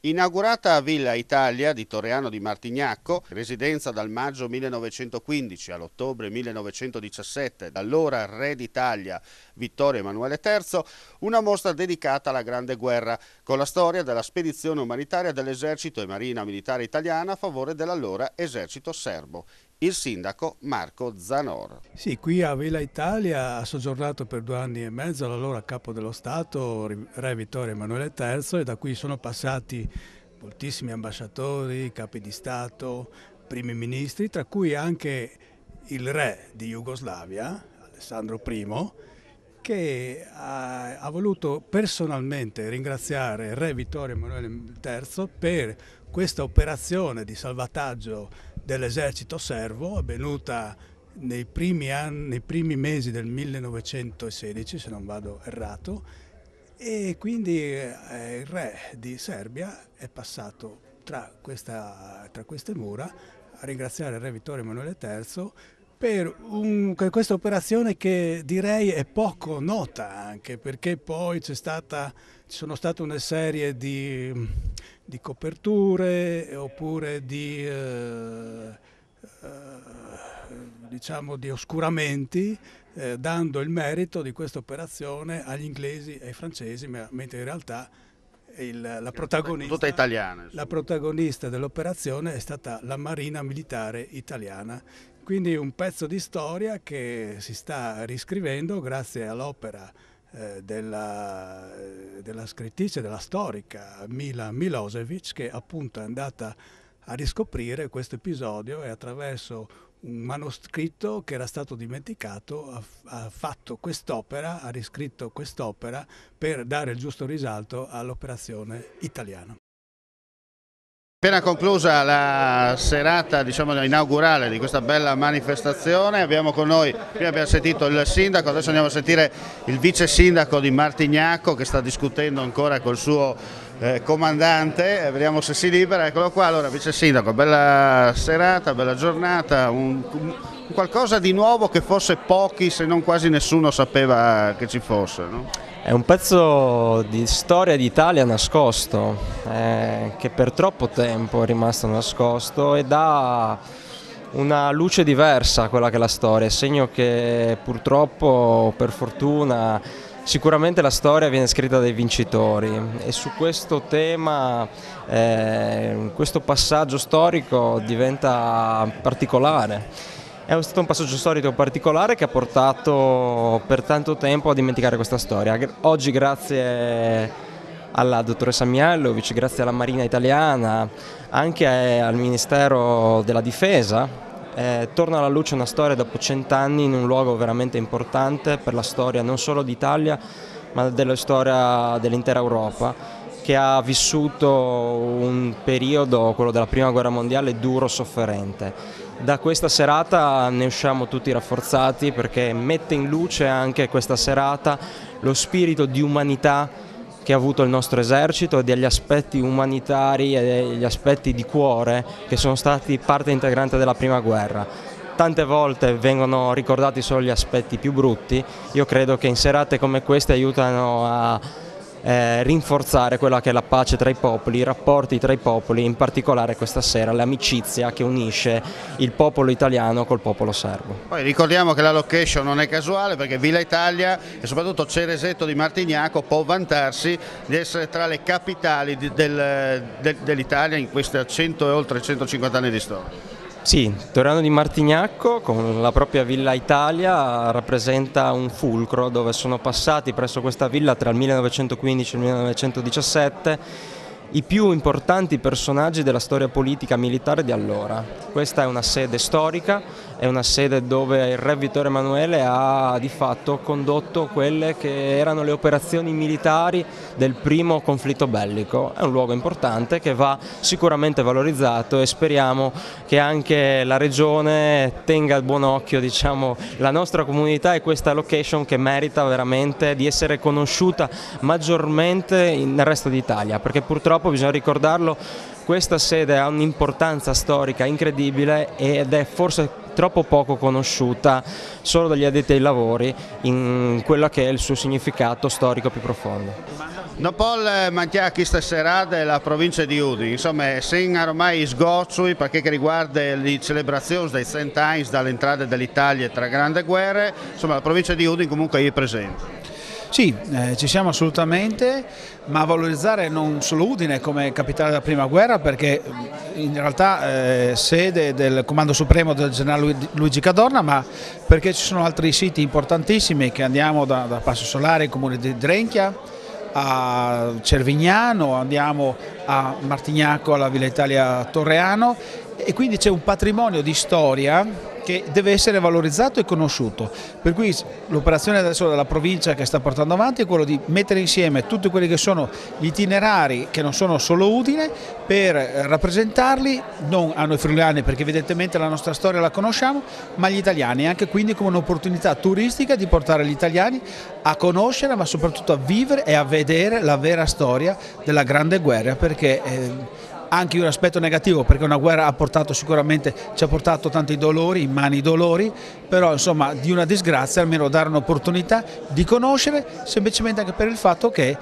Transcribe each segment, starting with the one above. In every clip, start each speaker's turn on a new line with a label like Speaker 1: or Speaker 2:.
Speaker 1: Inaugurata a Villa Italia di Torreano di Martignacco, residenza dal maggio 1915 all'ottobre 1917 dall'ora re d'Italia Vittorio Emanuele III, una mostra dedicata alla Grande Guerra, con la storia della spedizione umanitaria dell'esercito e marina militare italiana a favore dell'allora esercito serbo. Il sindaco Marco Zanor.
Speaker 2: Sì, qui a Villa Italia ha soggiornato per 2 anni e mezzo l'allora capo dello Stato, re Vittorio Emanuele III, e da qui sono passati moltissimi ambasciatori, capi di Stato, primi ministri, tra cui anche il re di Jugoslavia, Alessandro I, che ha voluto personalmente ringraziare il re Vittorio Emanuele III per questa operazione di salvataggio dell'esercito serbo avvenuta nei primi mesi del 1916, se non vado errato, e quindi il re di Serbia è passato tra queste mura a ringraziare il re Vittorio Emanuele III per questa operazione che direi è poco nota, anche perché poi ci sono state una serie di coperture oppure diciamo di oscuramenti, dando il merito di questa operazione agli inglesi e ai francesi, mentre in realtà la protagonista dell'operazione è stata la Marina Militare Italiana. Quindi un pezzo di storia che si sta riscrivendo grazie all'opera della scrittrice, della storica Mila Milosevic, che appunto è andata a riscoprire questo episodio e attraverso un manoscritto che era stato dimenticato ha fatto quest'opera, ha riscritto quest'opera per dare il giusto risalto all'operazione italiana.
Speaker 1: Appena conclusa la serata inaugurale di questa bella manifestazione, abbiamo con noi, prima abbiamo sentito il sindaco, adesso andiamo a sentire il vice sindaco di Martignacco che sta discutendo ancora col suo comandante, vediamo se si libera. Eccolo qua. Allora, vice sindaco, bella serata, bella giornata, un qualcosa di nuovo che forse pochi se non quasi nessuno sapeva che ci fosse, no?
Speaker 3: È un pezzo di storia d'Italia nascosto, che per troppo tempo è rimasto nascosto e dà una luce diversa a quella che è la storia, segno che purtroppo, per fortuna, sicuramente la storia viene scritta dai vincitori e su questo tema, questo passaggio storico diventa particolare. È stato un passaggio storico particolare che ha portato per tanto tempo a dimenticare questa storia. Oggi, grazie alla dottoressa Mihajlović, grazie alla Marina Italiana, anche al Ministero della Difesa, torna alla luce una storia dopo 100 anni in un luogo veramente importante per la storia non solo d'Italia, ma della storia dell'intera Europa, che ha vissuto un periodo, quello della Prima Guerra Mondiale, duro, sofferente. Da questa serata ne usciamo tutti rafforzati perché mette in luce anche questa serata lo spirito di umanità che ha avuto il nostro esercito e degli aspetti umanitari e degli aspetti di cuore che sono stati parte integrante della Prima Guerra. Tante volte vengono ricordati solo gli aspetti più brutti, io credo che in serate come queste aiutano a rinforzare quella che è la pace tra i popoli, i rapporti tra i popoli, in particolare questa sera l'amicizia che unisce il popolo italiano col popolo serbo.
Speaker 1: Poi ricordiamo che la location non è casuale, perché Villa Italia e soprattutto Ceresetto di Martignacco può vantarsi di essere tra le capitali dell'Italia in questi 100 e oltre 150 anni di storia.
Speaker 3: Sì, Torreano di Martignacco con la propria Villa Italia rappresenta un fulcro dove sono passati presso questa villa tra il 1915 e il 1917 i più importanti personaggi della storia politica militare di allora. Questa è una sede storica, è una sede dove il re Vittorio Emanuele ha di fatto condotto quelle che erano le operazioni militari del primo conflitto bellico. È un luogo importante che va sicuramente valorizzato e speriamo che anche la regione tenga a buon occhio, la nostra comunità e questa location che merita veramente di essere conosciuta maggiormente nel resto d'Italia, perché purtroppo bisogna ricordarlo, questa sede ha un'importanza storica incredibile ed è forse troppo poco conosciuta solo dagli addetti ai lavori in quello che è il suo significato storico più profondo.
Speaker 1: No Paul mantiene questa sera della provincia di Udine, insomma, sin ormai sgocciui perché riguarda le celebrazioni dei 100 anni dall'entrata dell'Italia tra grandi guerre, insomma la provincia di Udine comunque è presente.
Speaker 4: Sì, ci siamo assolutamente, ma a valorizzare non solo Udine come capitale della prima guerra, perché in realtà sede del Comando Supremo del generale Luigi Cadorna, ma perché ci sono altri siti importantissimi che andiamo da Passo Solare, il comune di Drenchia, a Cervignano, andiamo a Martignacco, alla Villa Italia Torreano, e quindi c'è un patrimonio di storia che deve essere valorizzato e conosciuto. Per cui l'operazione adesso della provincia che sta portando avanti è quello di mettere insieme tutti quelli che sono gli itinerari che non sono solo Udine, per rappresentarli non a noi friulani, perché evidentemente la nostra storia la conosciamo, ma agli italiani, anche quindi come un'opportunità turistica di portare gli italiani a conoscere, ma soprattutto a vivere e a vedere la vera storia della Grande Guerra, perché anche un aspetto negativo, perché una guerra ha portato sicuramente, ci ha portato tanti dolori, immani dolori, però insomma di una disgrazia almeno dare un'opportunità di conoscere, semplicemente anche per il fatto che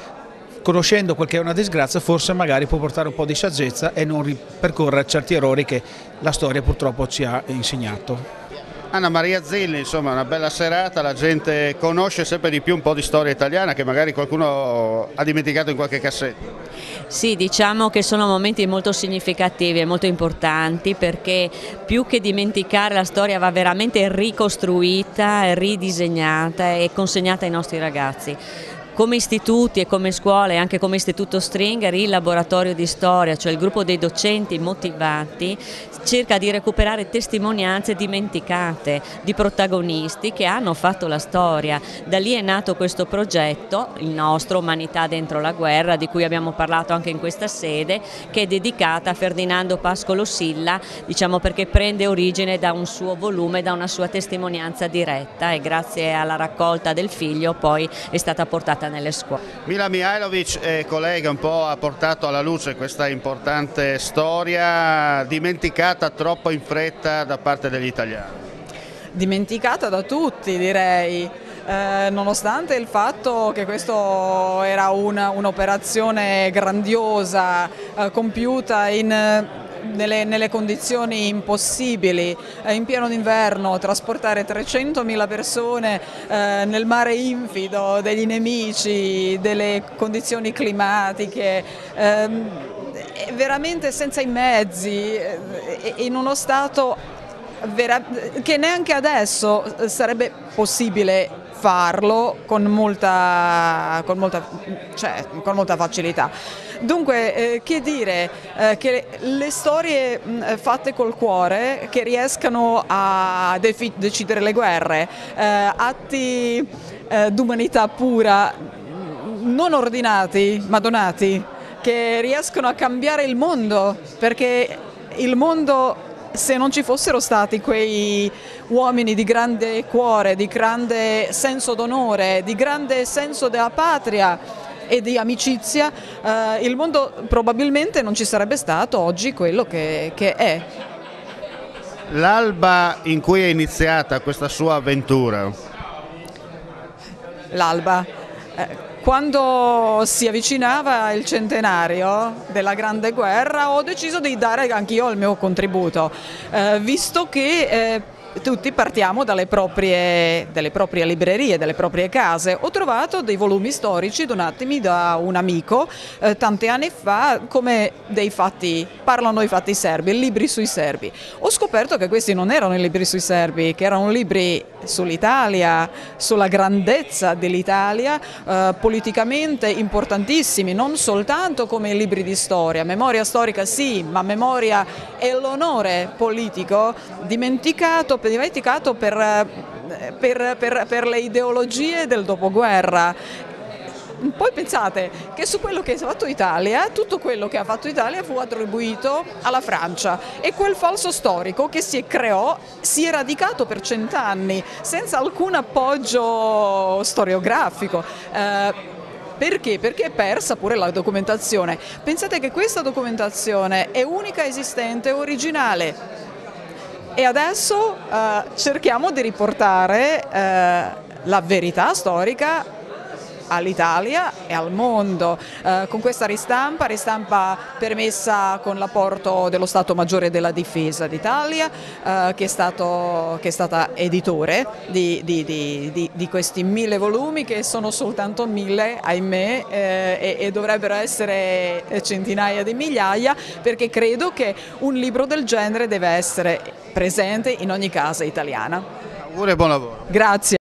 Speaker 4: conoscendo quel che è una disgrazia forse magari può portare un po' di saggezza e non ripercorrere certi errori che la storia purtroppo ci ha insegnato.
Speaker 1: Anna Maria Zilli, insomma una bella serata, la gente conosce sempre di più un po' di storia italiana che magari qualcuno ha dimenticato in qualche cassetto.
Speaker 5: Sì, diciamo che sono momenti molto significativi e molto importanti, perché più che dimenticare la storia va veramente ricostruita, ridisegnata e consegnata ai nostri ragazzi. Come istituti e come scuole e anche come istituto Stringer, il laboratorio di storia, cioè il gruppo dei docenti motivati, cerca di recuperare testimonianze dimenticate di protagonisti che hanno fatto la storia. Da lì è nato questo progetto, il nostro Umanità dentro la guerra, di cui abbiamo parlato anche in questa sede, che è dedicata a Ferdinando Pascolo Silla, diciamo perché prende origine da un suo volume, da una sua testimonianza diretta, e grazie alla raccolta del figlio poi è stata portata nelle scuole.
Speaker 1: Mila Mihailovic, collega, un po' ha portato alla luce questa importante storia dimenticata troppo in fretta da parte degli italiani.
Speaker 6: Dimenticata da tutti, direi, nonostante il fatto che questo era un'operazione grandiosa, compiuta nelle condizioni impossibili, in pieno inverno, trasportare 300.000 persone nel mare infido degli nemici, delle condizioni climatiche, veramente senza i mezzi, in uno stato che neanche adesso sarebbe possibile farlo con molta facilità. Dunque, che dire, che le storie fatte col cuore, che riescano a decidere le guerre, atti d'umanità pura, non ordinati ma donati, che riescono a cambiare il mondo, perché il mondo, se non ci fossero stati quei uomini di grande cuore, di grande senso d'onore, di grande senso della patria e di amicizia, il mondo probabilmente non ci sarebbe stato oggi quello che è.
Speaker 1: L'alba in cui è iniziata questa sua avventura?
Speaker 6: L'alba. Quando si avvicinava il centenario della Grande Guerra ho deciso di dare anch'io il mio contributo, visto che tutti partiamo delle proprie librerie, dalle proprie case. Ho trovato dei volumi storici donatimi da un amico tanti anni fa, come parlano dei fatti serbi, libri sui serbi. Ho scoperto che questi non erano i libri sui serbi, che erano libri sull'Italia, sulla grandezza dell'Italia, politicamente importantissimi, non soltanto come i libri di storia. Memoria storica sì, ma memoria e l'onore politico dimenticato per le ideologie del dopoguerra. Poi pensate che su quello che ha fatto Italia, tutto quello che ha fatto Italia fu attribuito alla Francia, e quel falso storico che si creò si è radicato per 100 anni senza alcun appoggio storiografico. Perché? Perché è persa pure la documentazione. Pensate che questa documentazione è unica, esistente, originale. E adesso cerchiamo di riportare la verità storica all'Italia e al mondo con questa ristampa permessa con l'apporto dello Stato Maggiore della Difesa d'Italia che è stata editore di questi 1000 volumi, che sono soltanto 1000, ahimè, e dovrebbero essere centinaia di migliaia, perché credo che un libro del genere deve essere presente in ogni casa italiana.
Speaker 1: Auguri e buon lavoro.
Speaker 6: Grazie.